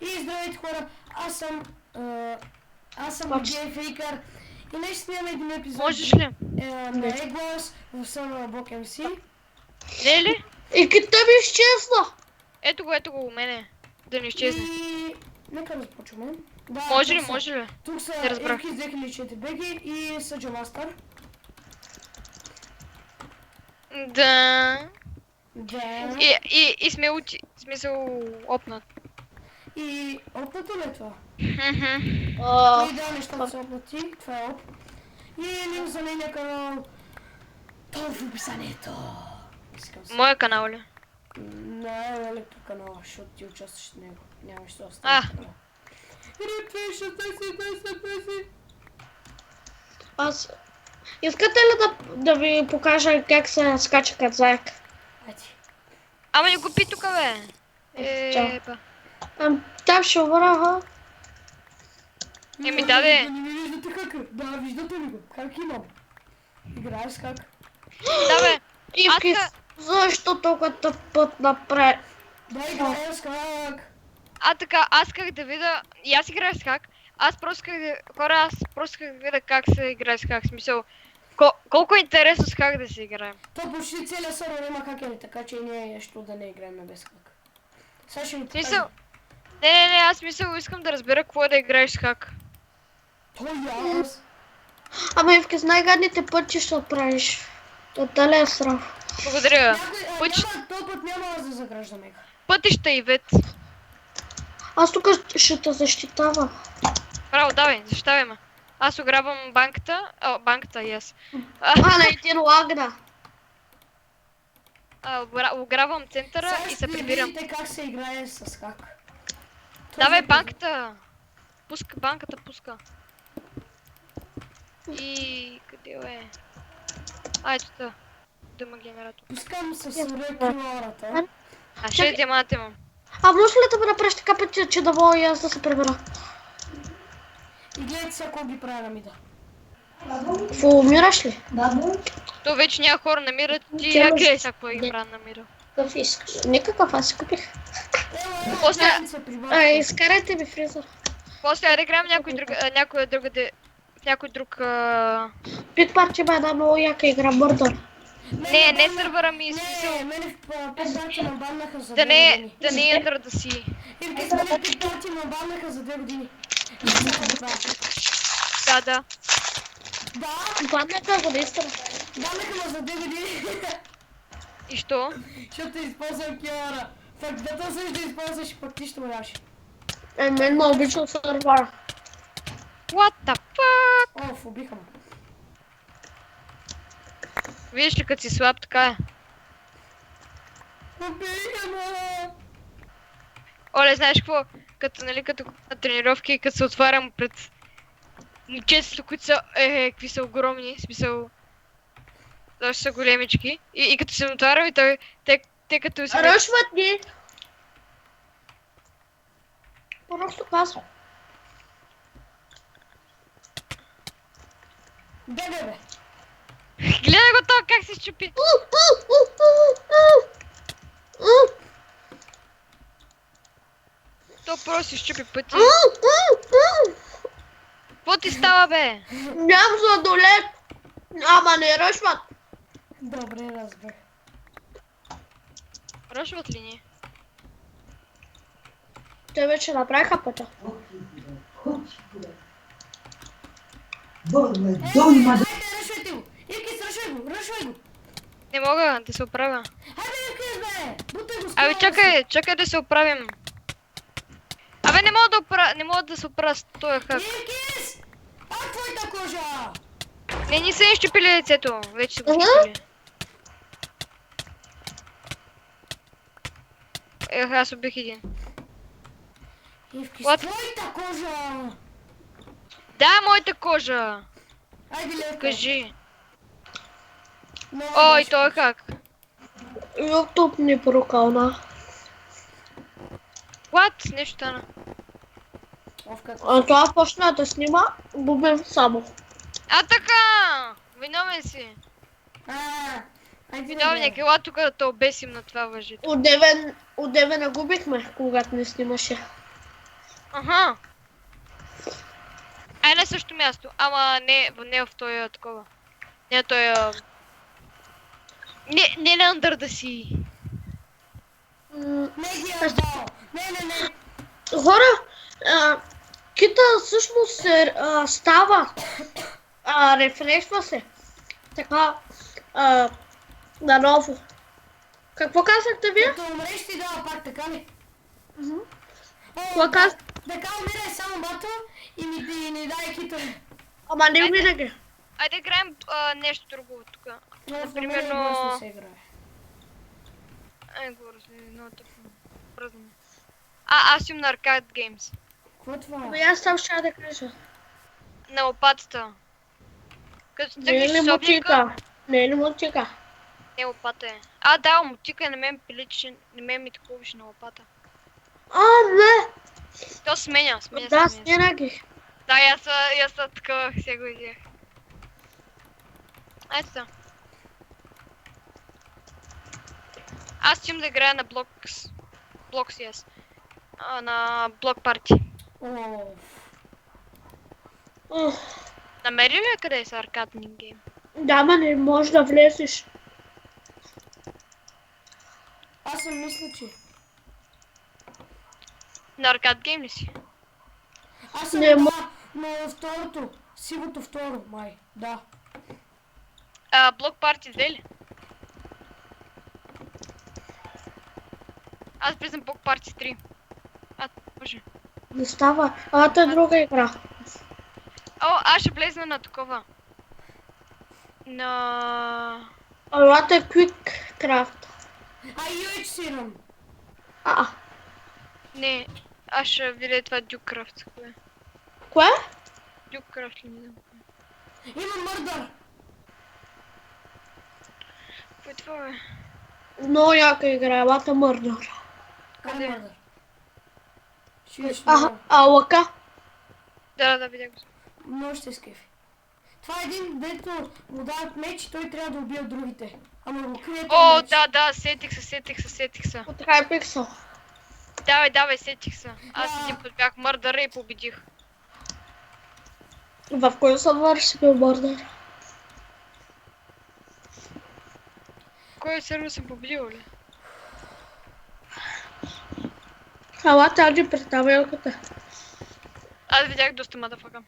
И здравейте хора, аз съм GFaker и днес снимаме един епизод Можеш ли? на Eglars в сервера BlockMC. Не ли? И кита ми изчезна. Ето го у мене. Да не изчезне. И нека да започваме. Да, Може ли? Тук са Не разбрах. Евки 2004 BG и Съджа Мастър. Да. Да. И сме смисъл опнат. И опната ли е това? Мгм. И да, нещата са опнати, това е оп. И линк за нейния канал. Това е в описанието. Искам се. Моя канал ли? Не, електроканала, защото ти участваш в него. Нямаш да остане. Аз... Искате ли да ви покажа как се скача като заек? Айде. Ама не го пи тук, бе. Чао. Епа. Там ще върха. Еми, да, бе. Да не ми виждате хака. Да, виждате ли го? Как имам? Играеш с хак. Да, бе. Ивки, Аз защо толкова път напред? Да, играеш с хак. така, аз исках да видя... И аз играя с хак. Аз просто исках да... Хора, аз просто исках да видя как се играе с хак. В смисъл... Колко е интересно с хак да се играе. То почти целият сервер има хакери, така че не е нещо да не играем без хак. Сега ще ви В покажа. смисъл... Не, аз мисъл искам да разбера какво е да играеш с хак. Той и аз. Ама Ивки, с най-гадните пъти ще правиш. Тотален е срав. Благодаря. Този път няма да заграждаме. Пътища и вид. Аз тук ще те защитавам. Право, давай, защитавай ме. Аз ограбвам банката. Банката, yes. На един лагна. Ограбвам центъра и се Сега прибирам. видите как се играе с хак. Давай банката! Пуска, банката пуска. И къде е? Ето та. Дъма генератор. Пускам с рекилората. А 6 диаманта имам. А може ли да ме направиш така пъти, че да мога и аз да се прибера? И гледайте сега какво ги правя на мида. Фу, умираш ли? То вече няма хора намират и я гледай сега какво игра намира. Какъв искаш? Никакъв, аз си купих. После- Изкарайте ми фризър. После да играем някой друг... Пит парти има една много яка игра, Мърдър. Не сървъра ми, смисъл. Не, мене в петарти ме баннаха за 2 Да не години. е Enter да си. Ивки, с мене в петарти ме баннаха за 2 години. Да. Да, Паднаха го наистина. баннаха ме за 2 години. И що? Защото използвам килара. Факт да то също да използваш и пък ти ще умраш. Мен ме обичам сървъра. What the fuck? Оф, убиха ме. Виждаш ли като си слаб, така е. Убиха ме! Оле, знаеш какво? Като на тренировки, като се отварям пред момчетството, които са, какви са огромни, в смисъл, доста са големички. И като се отварям и те като си... Ръшват ни! Просто казвам. Беге, бе! Гледай го то, как се щупи! То просто се щупи пъти. Какво ти става, бе? Нямам сладолет! Ама не ръшват! Добре, разбрах. Ръшват ли ни? Те вече направиха пътя. Хайде, ръшвайте го! Ивки, ръшвай го! Не мога да се оправя. Хайде, Ивки, бе! Бутай го с Абе, колата си. чакай да се оправим. Абе, не мога да се оправя с този хак. Ивкис! А, твоята кожа! Не ни са ни щупили лицето. Вече са го щупили. Аз убих един. Ивкис, What? твоята кожа! Да, моята кожа. Айде, левка. Кажи. Много Ой, беше. той как? YouTube ни прокална. What? Нещо стана. Оф, как... А това почна да снима, губим само. А така! Виновен си. Айде, Виновен е, ела тук да те обесим на това въжето. От девена губихме, когато не снимаше. Аха. Е на същото място, ама не в този такова. Не той. Не на Under the Sea. Не ги е дал. Не. Хора, кита всъщност става, рефрешва се. Така, наново. Какво казахте вие? Като умреш ти дава пак, така ли? Какво казах? Така умирай само бато и ни дай кита. Ама не винаги. Айде играем нещо друго тук. Например, Примерно... не се играе. Говоря си, много тъпо. Празно. Аз имам на Arcade Games. Какво е това? Ами аз там ще да кажа. На лопатата. Като Не е стъгнеш ли с облика... мотика? Не е ли мотика? Не, лопата е. Да, мотика не ме прилича, не ме ми таковаше на лопата. Не! То сменя. Да, винаги. Да, аз такова се го изях. Ето да. Аз искам да играя на Blocks yes. На Block Party. Намери ли къде са аркадни гейм? Да, ма не можеш да влезеш. Аз съм мисля, че... На аркад гейм ли си? Аз съм Не на второто. Сивото второ, май. Да. Block Party 2 ли? Аз влизам Block Party 3. Боже. Не става. Това е друга игра. Аз ще влезна на такова. На... Това е Quick Craft. UHC-рам. Не, аз ще видя това Dukecraft. Кое? Dukecraft ли не знам. Има мърдър. Какво е това, бе? Много яка игра, Лата Мърдър. Къде? Мърдър. Лъка. Да, видя го. Много ще скефи. Това е един, дето му дават меч и той трябва да убие другите. Ама го крие този меч. Да, сетих се. От Hypixel. Давай, сетих се. Аз един път бях мърдъра и победих. В кой сервер си бил Мърдър? Кой сервер съм победил, ли? Ала тази представилката. Аз видях доста мадафака.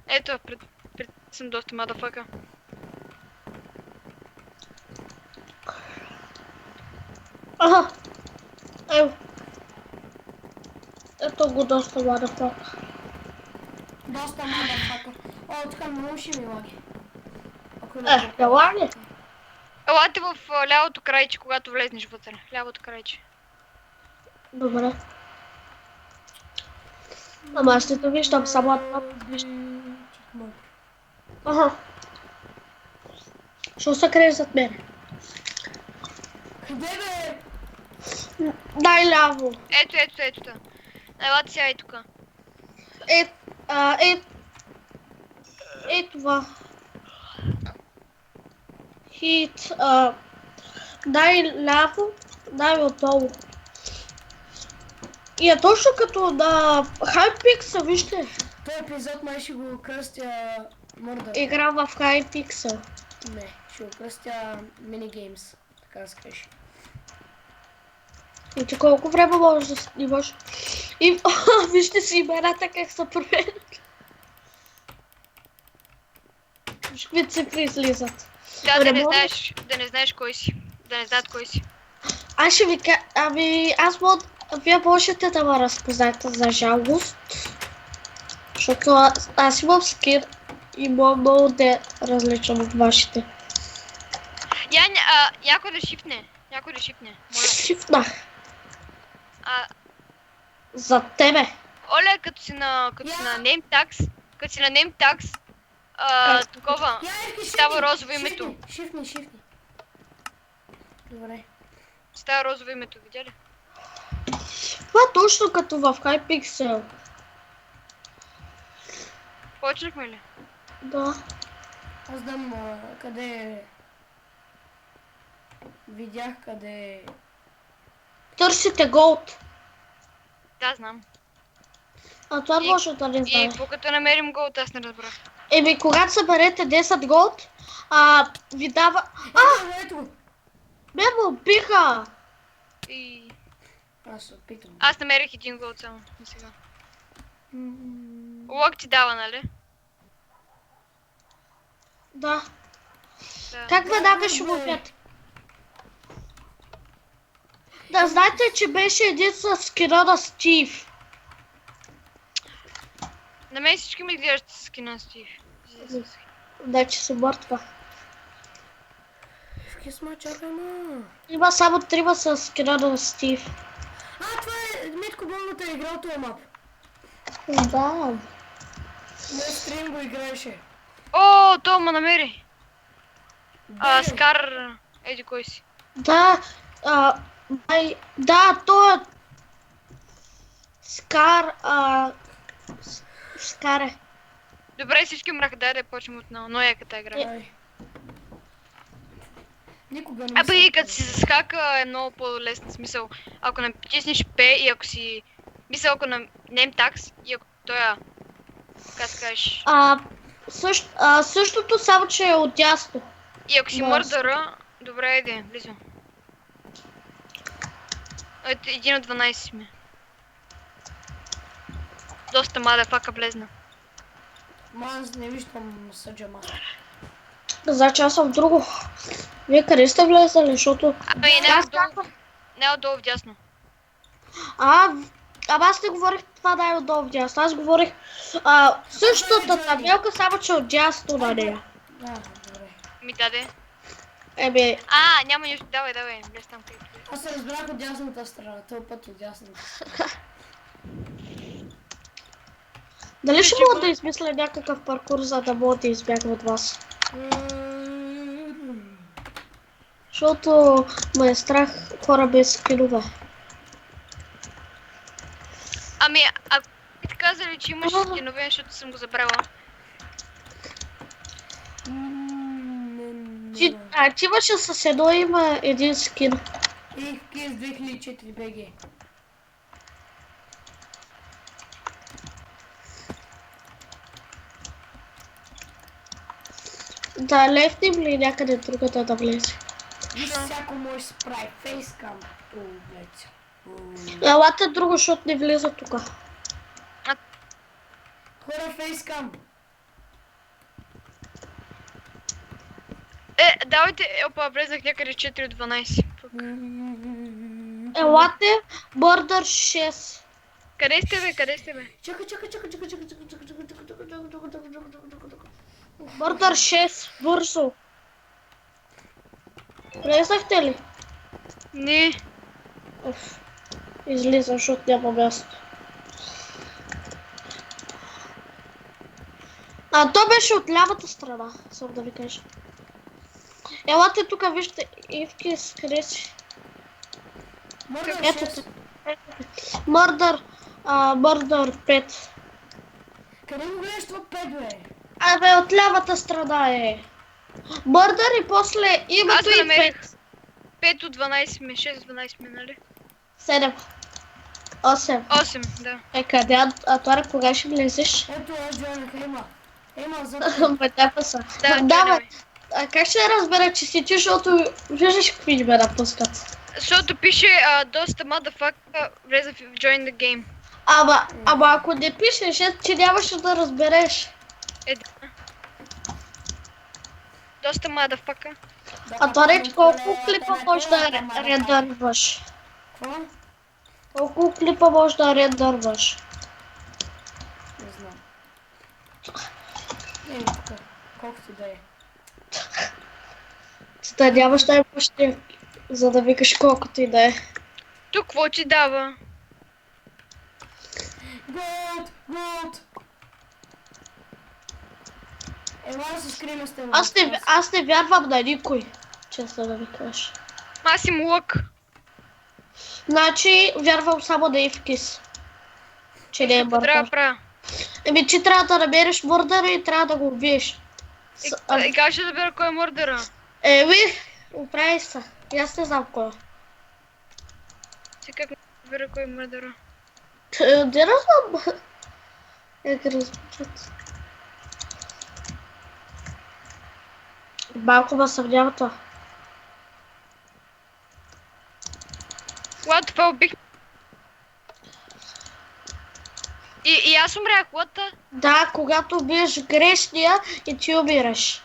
Ето, пред съм доста мадафака. Ево. Ето го доста мадафака. Доста мадъфака. Така много ще ми лаги. Не лаги? Елате в лявото крайче, когато влезнеш вътре. Лявото крайче. Добре. Ама аз не то виждам, само това. Що се крие зад мен? Къде бе? Дай ляво. Ето. Елате сега и тука. Това. Хит. Дай ляво, дай отдолу. И е точно като на Hypixel, вижте. Този епизод май ще го кръстя мърдър. Игра в Hypixel. Не, ще го кръстя минигеймс. Така да се каже. И ти колко време можеш да снимаш? И вижте си имената как са променят. Какви цифри излизат. Да не знаеш кой си. Да не знаят кой си. Аз ще ви кажа, вие можете да ме разпознаете за жалост. Защото аз имам скин и мога много да различам от вашите. Някой да шипне. Моля. Шифнах. За тебе. Оле, като си на name tags, такова, става розово името. Шифни. Добре. Става розово името, видя ли? Това е точно като в Hypixel. Почнахме ли? Да. Аз дам къде... Видях къде... Търсите голд. Да, знам. А това И- може да не И знае. покато намерим голд, аз не разбрах. Еми, когато съберете 10 голд, ви дава... Ето го. Ме му убиха! И... Аз се опитвам. Аз намерих един голд само на сега. Лок ти дава, нали? Да. Да. Как веднага ще му бят? Да, знаете, че беше един с скина на Стив. На мен всички ми гледат с скина Стив. Значи се мъртва. Кисма, чакай, ма. Има само 3 с скина на Стив. Това е Митко Бълната е играл този мап. Да. На стрим го играеше. О, то ме намери. Скар... Еди кой си. Да, да, то е Скар е. Добре, всички умраха, дай да почнем отново. Но яката игра. Ай. Никога не Абе, и като си заскака е много по-лесно смисъл. Ако натиснеш P и ако си... Мисля, ако на name tags и ако той как се кажеш... Същото само, че е отдясно. И ако си Да. мърдъра... Добре, иде, близо. Ето, 1 от 12 сме. Доста мадафака влезна. Аз не виждам съджа маса. Значи аз съм в друго. Вие къде сте влезали, защото... Абе, и не отдолу вдясно. Аз не говорих това да е отдолу вдясно. Аз говорих същата табелка, само че отдясно на нея. Да, добре. Ми даде. Еми, Няма нищо. Давай, влез там където е. Аз се разбрах от дясната страна, този път от дясната. дали ще мога да измисля някакъв паркур, за да мога да избягам от вас? Защото ме е страх хора без скилове. Ами, ако ти казали, че имаш скинове, защото съм го забрала. Ти имаше с едно има един скин. И Кис 2004 BG. Да лефнем ли някъде другата да влезе? Виж всяко може да се прави фейскам. Вече. Елате друго, защото не влиза тук. Хора фейскам. Давайте, опа, влезах някъде 4 от 12. Елате, Border 6. Къде сте бе? Чакай. Border 6, бързо. Влезахте ли? Не. Излизам, защото няма място. То беше от лявата страна, само да ви кажа. Елате тук, вижте, Ивки, къде си? Ето те. Мърдър 5. Къде го гледаш това 5, бе? Абе, от лявата страна е. Мърдър и после името Аз го и намерих. 5. 5 от 12 сме, 6 от 12 сме, нали? 7. 8. 8, да. Къде? Това кога ще влезеш? Ето, аз джойнаха, има. Има за Бетапа са. Да, Да, бе. Как ще разбера, че си ти, защото виждаш какви ни ме напускат? Защото пише доста motherfucker влезе в join the game. Ама ако не пишеш, че нямаше да разбереш. Да. Доста motherfucker. Това реч колко клипа може да редърваш? Какво? Колко клипа може да редърваш? Не знам. Тук. Колкото да е. Да нямаш най-пощи, за да викаш колкото и да е. Тук какво ти дава? Голд! Ела да се скриме с теб. Аз не вярвам на никой, честно да ви кажа. Аз им лък. Значи вярвам само на Ивкис, че не е Какво трябва да мърдър. правя? Че трябва да намериш мърдъра и трябва да го убиеш. И как ще да бера кой е мърдъра? Оправи се. И аз не знам кой е. Как да бера кой е мърдъра? Не знам. Как разбират. Малко ме съмнява това. What, това убих. И аз умрях, what the? Да, когато биеш грешния и ти умираш.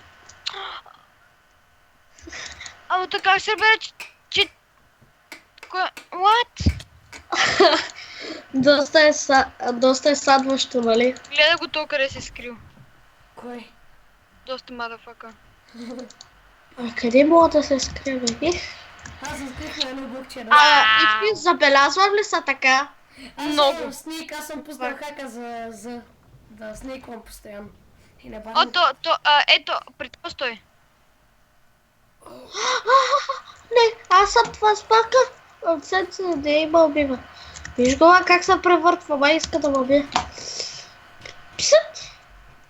Ама така ще разбера, че... What? Доста е садващо, нали? Гледа го то къде се скрил. Кой? Доста мадафака. А къде мога да се скрия, бе? Аз се скрих на едно букче. И ти забелязвам ли са така? Много. Сник, аз съм пуснал хака за да сниквам постоянно. И не О, бавам. ето, при това стой. Не, аз съм това спака. От седмица не е има убива. Виж го как се превъртва, май иска да ме убие. Псът!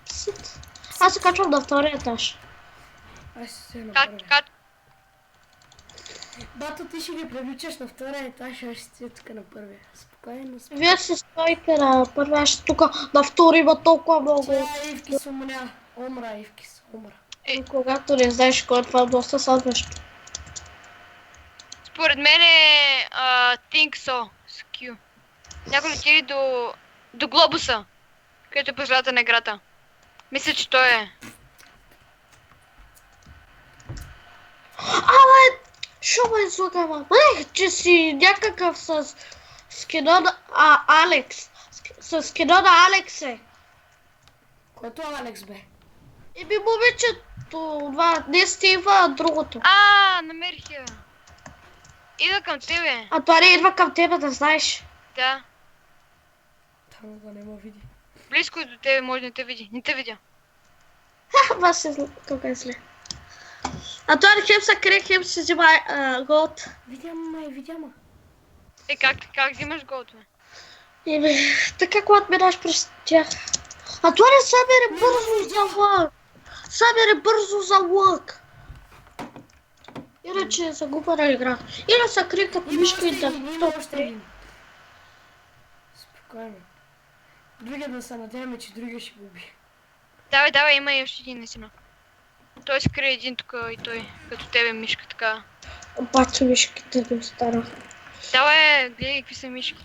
Псът! Аз се качвам на втория етаж. Аз се на Как, първия. как? Бато, ти ще ги привличаш на втория етаж, аз ще стоя тук на първия. Спокойно, спокойно. Вие се стоите на първия, аз тук на втори има толкова много. Тя Ивки се умря. Умра, Ивки се умра. И когато не знаеш кой е това, доста садващо. Според мен е Think So с Q. Някой отиде до глобуса, където е пожелата на играта. Мисля, че той е. Абе, шо ме излагава? Че си някакъв с скина на Алекс. С скина на Алекс е. Който Алекс бе? Еми момичето, това, не Стива, а другото. Намерих я. Ида към тебе. А това не идва към тебе, да знаеш. Да. Там да не ме види. Близко е до тебе, може да не те види. Не те видя. Ха, се зле, колко е зле. А това хем се крие, хем се взима голд. Видям, май, видям. Е, как взимаш голд, бе? Еми, така когато минаш през тях. А това не събере бързо за лък. Събере бързо за лък. Иначе е загубена игра. Или се крие като мишка и да... Има още един. Спокойно. Другия да се надяваме, че другия ще го убие. Давай, има и още един наистина. Той се крие един тук и той, като тебе мишка така. Обаче мишките да остана. Давай, гледай какви са мишки.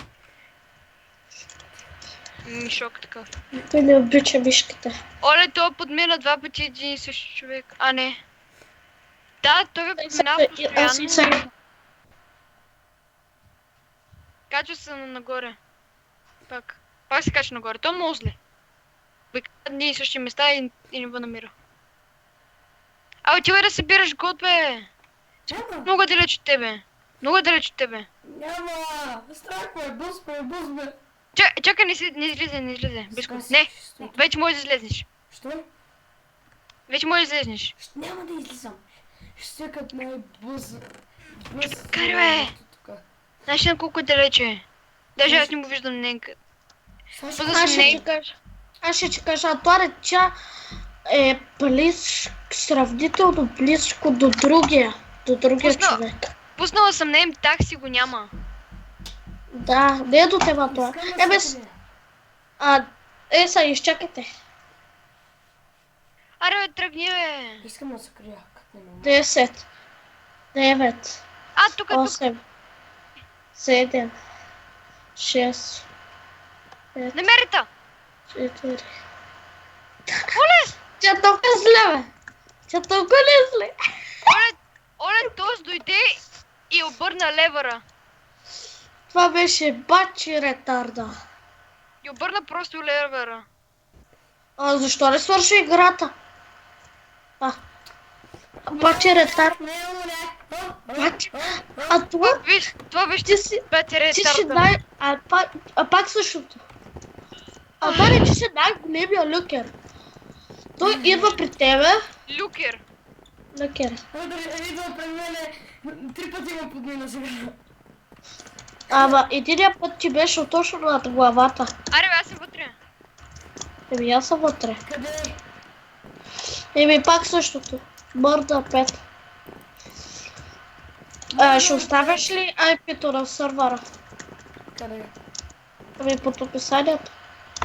Мишок такъв. Той не обича мишките. Оле, той подмина два пъти един и същи човек. А, не. Да, той ви подминава постоянно. Качва се нагоре. Пак се качва нагоре. То много зле. Обикаля дни и същи места и не го намира. Отивай да събираш год, бе. Няма. Много далеч от тебе. Много далеч от тебе. Няма. Страх ме, бус ме. Чакай, не излезе. Близко. Не, вече можеш да излезнеш. Що? Вече можеш да излезнеш. Няма да излизам. Ще се като най-бус. Карай, бе. Знаеш ли колко е далече? Даже аз не го виждам нека. Аз ще ти кажа, това реча е сравнително близко до другия човек. Пуснала съм нейм такси, го няма. Да, не е до tema това. Изчакайте. Аре, бе, тръгни, бе. Искам да се крия, като не ме 10, 9, Тук. 8, 7, 6, 5, Намери та. 4. Тя толкова зле, бе. Тя толкова не е зле. Оле, този дойде и обърна левъра. Това беше бачи ретарда. И обърна просто левъра. Защо не свърши играта? Бачи ретард. Това беше Ти си... петере Ти си пак същото. Ти си най-големия люкер. Той идва при тебе. Люкер. Люкер. Идва пред мене. 3 пъти ме подмина сега. Ама единия път ти беше точно над главата. Аре, аз съм вътре. Аз съм вътре. Къде? Пак същото. Мърда 5. Ще оставяш ли IP-то на сървъра? Къде? Ами под описанието.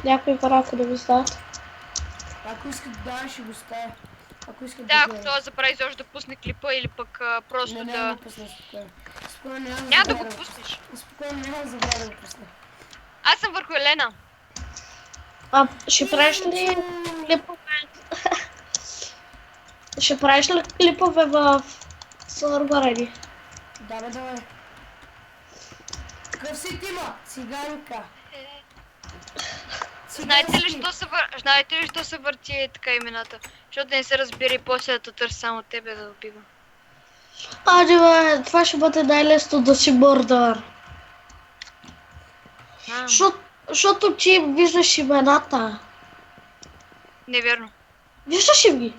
Някой хора, ако да го знаят. Ако искат да дам, ще го ставя. Ако искат Да, ако гледат. това забрави изобщо да пусне клипа или пък просто Не, да... няма да пусна спокойно. Спокойно няма Няма да забравя го пуснеш. Спокойно няма да забравя да го пусна. Аз съм върху Елена. А ще правиш ли клипове? Ще правиш ли клипове в сървъра ни? Да, бе, давай. Какъв си Тима? Циганка. Знаете ли, що се върти така имената? Защото не се разбира и после да те търси само тебе да убива. Ади бе, това ще бъде най-лесно да си мърдър. Защото ти виждаш имената. Невярно. Виждаш им ги.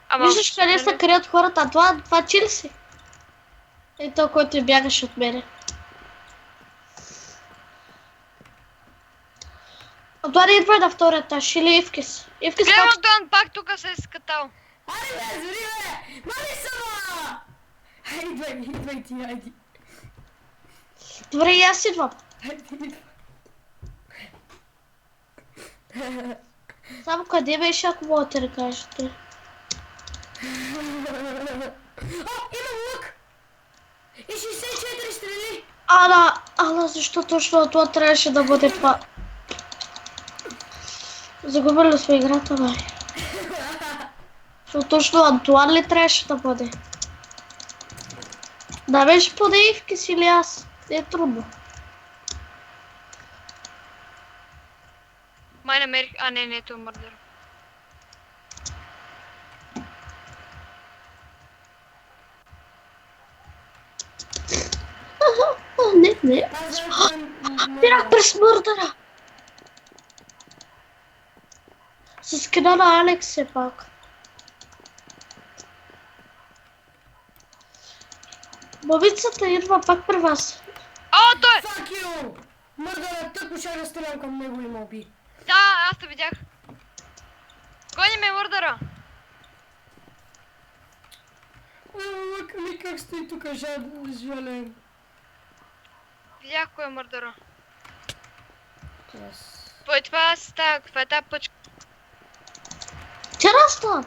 Ама... Виждаш къде се крият хората. Това ти ли си? И то, който бягаш от мене. А това не идва на втория етаж или Ивкис. Ивкис Гледам как... Антон пак тук се е скатал. Айде бе, звери бе! Мали сама! Идвай ти, айди. Добре, и аз идвам. Айди. Само къде беше, ако мога да ти кажете? Имам лък! И 64 стрели! Ала, защо точно това трябваше да бъде това? Загубили сме играта, бе. Защото точно Антуан ли трябваше да бъде? Да беше поне Ивкис или аз. Не е трудно. Май намерих... А, не, ето е мърдър. Не. Бирах през мърдъра. С скина на Алекс все пак. Бабицата идва пак при вас. О, той! Fuck you! Мърдара, тък ще да стрелям към него и ме уби. Да, аз те видях. Гони ме мърдъра. Лъка ми как стои тук жален. Видях кой е мърдъра. Yes. Той това е стая, каква е тази пъчка? Тя раста.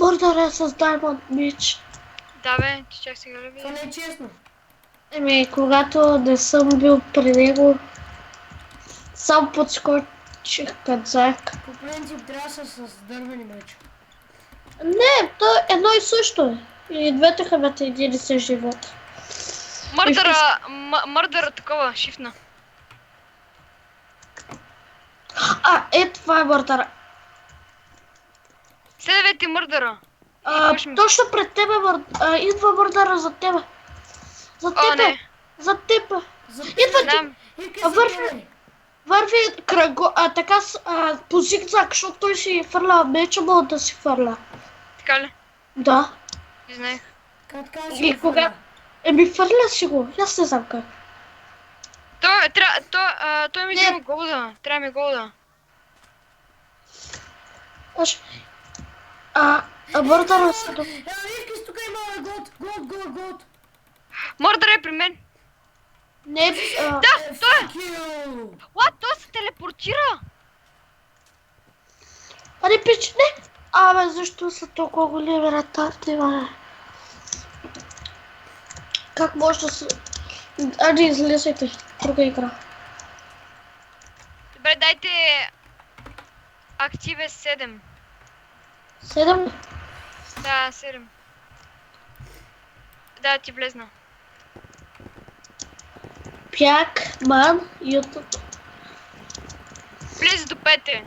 Мърдъра е с Diamond Beach. Да бе, че чак сега ли Това видя? не е честно. Когато не съм бил при него, сам подскочих като заек. По принцип трябва да са с дървени меча. Не, то едно и също е. И двете хабята един и се живот. Мърдъра такова, шифна. Това е мърдъра. Следвай ти мърдъра. Точно пред тебе идва мърдъра за тебе. За О, тебе. не. За тебе. Идва Знам. Върви кръго, така по зигзаг, защото той си фърля меча, мога да си фърля. Така ли? Да. Не знаех. Как така И си кога... фърля си го, аз не знам как. Той ми има голда. Трябва ми голда. Мърдъра се до... Ивкис, тук има голд. Мърдър е при мен. Не, Да, той е! What? Той се телепортира! не пич, не! Защо са толкова големи ретарди, бе? Как може да се... излизайте, друга игра. Добре, дайте... Активе 7. 7? Да, 7. Да, ти влезна. Пякман, YouTube. Влез до 5.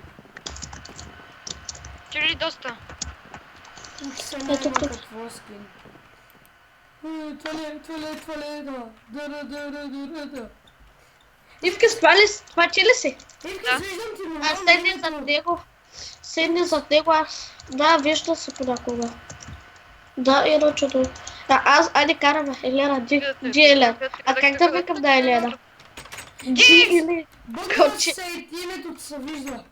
Чули доста. Ето какво скин. Да. Ивкис, това ти ли си? Ивкис, виждам ти го. Аз седни зад него. Седни зад него аз. Да, вижда се понякога. Да, иначе той. Айде караме, Елена, ди Елена. А как да викам да Елена? Ди или... Бъдва се и името ти се вижда.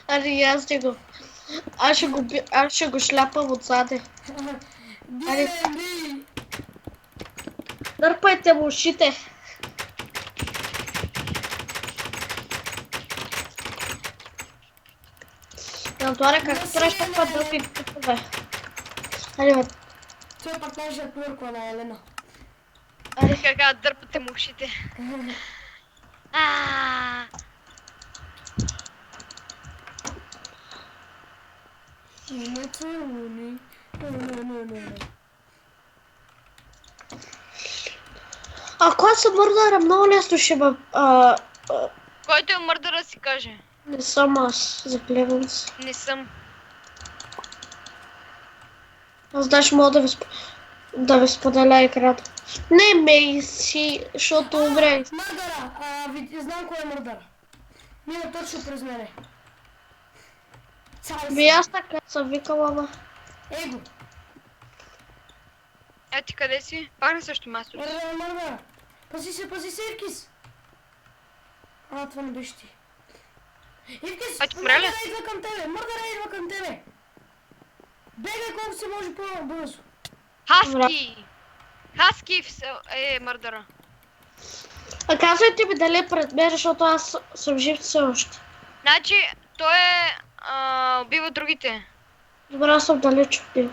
Айде, аз ти го. Аз ще го шляпам отзади. Генри! Дърпайте му ушите. Антуаре, как трябваше това дълги клипове? Айде, бе. Това пак нашия плърква на Елена. Айде. Така, дърпате му ушите. А, Името уни. Ако аз съм мърдъра, много лесно ще ме... който е мърдъра си каже. Не съм аз, заклевам се. Не съм. Аз даже мога да ви споделя екрана. Не Мейси, защото умре. Мърдъра! Знам кой е мърдъра. Мина точно през мене. Би аз така съм викала, ама. Его! А ти къде си? Пак на също място. Мърдъра! Пази се, Ивкис! Това не беше ти. Ивкис! А ти умря ли? Мърдъра идва към тебе! Бегай колко се може по-бързо. Хаски! Хаски е мърдъра. А казвайте ми дали е пред мен, защото аз съм жив все още. Значи, той е... убива другите. Добре, аз съм далеч от него.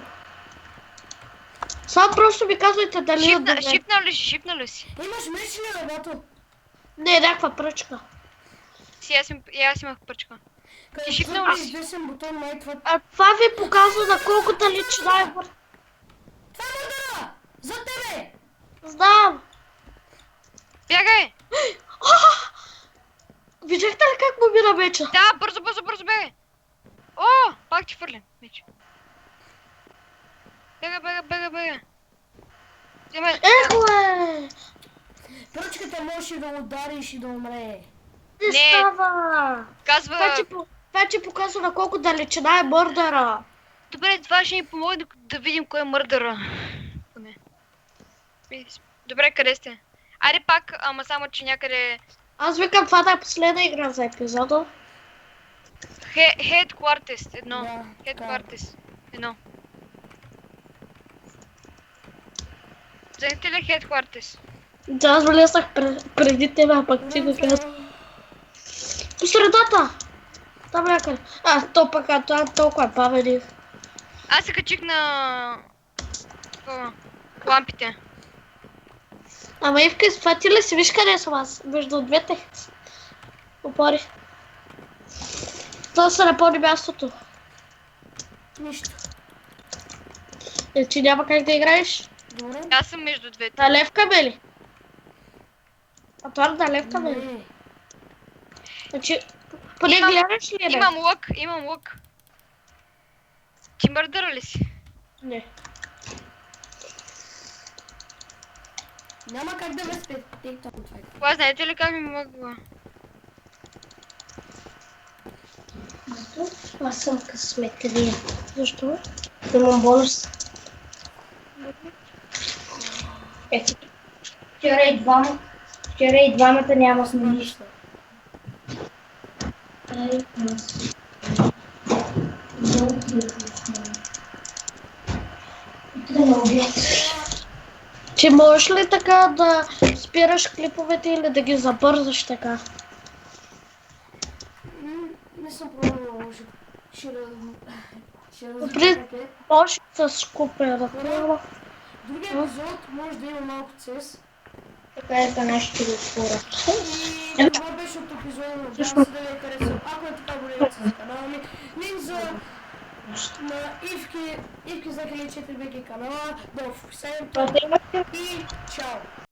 Само просто ми казвайте дали е до мен. Шипнал ли си? Имаш меч ли, работо? Не, някаква пръчка. Аз имах пръчка. Къде шипнал ли си? си? Десен бутон, май това... А това ви показва на колко далечина е върт. Това е мърдъра! За тебе! Знам! Бягай! Видяхте ли как му мина меча? Да, бързо бегай! О, пак ти фърлям меч. Бегай. Вземай. Ехо е! Пръчката можеш да удариш и да умре. Не Не. става! Казва... Това ти показва на колко далечина е мърдъра. Добре, това ще ни помогне да видим кой е мърдъра. Поне. Добре, къде сте? Айде пак, ама само, че някъде... Аз викам това да е последна игра за епизода. Headquarters, едно. Да, Headquarters, едно. Взехте ли Headquarters? Да, аз влезнах преди тебе, а пък ти го каза. По средата! Там някъде. То пък това толкова е бавен. Аз се качих на... лампите. Ама Ивка, изпати ли си? Виж къде съм аз? Между двете опори. Това се напълни мястото. Нищо. Ти няма как да играеш? Добре? Аз съм между двете. На левка бе ли? А това на левка бе ли? Не. Значи, поне Имам- гледаш ли не? Имам лък. Ти мърдъра ли си? Не. Няма как да възпитам това. Това знаете ли как ми мъгва? Аз съм късметлия. Защо? Да имам бонус. Ето. Вчера и двамата няма сме нищо. Ти можеш ли така да спираш клиповете или да ги забързаш така? Не съм пробвала, може. Ще Добре. разбера как е. Може с купера да хвърля. Другия епизод може да има малко цес. Така е за нещо да отворя. И това беше от епизода на Надявам се да ви е харесал. Ако е така, абонирайте се за канала ми. Линк на Ивки за 4BG канала, долу в описанието. И чао!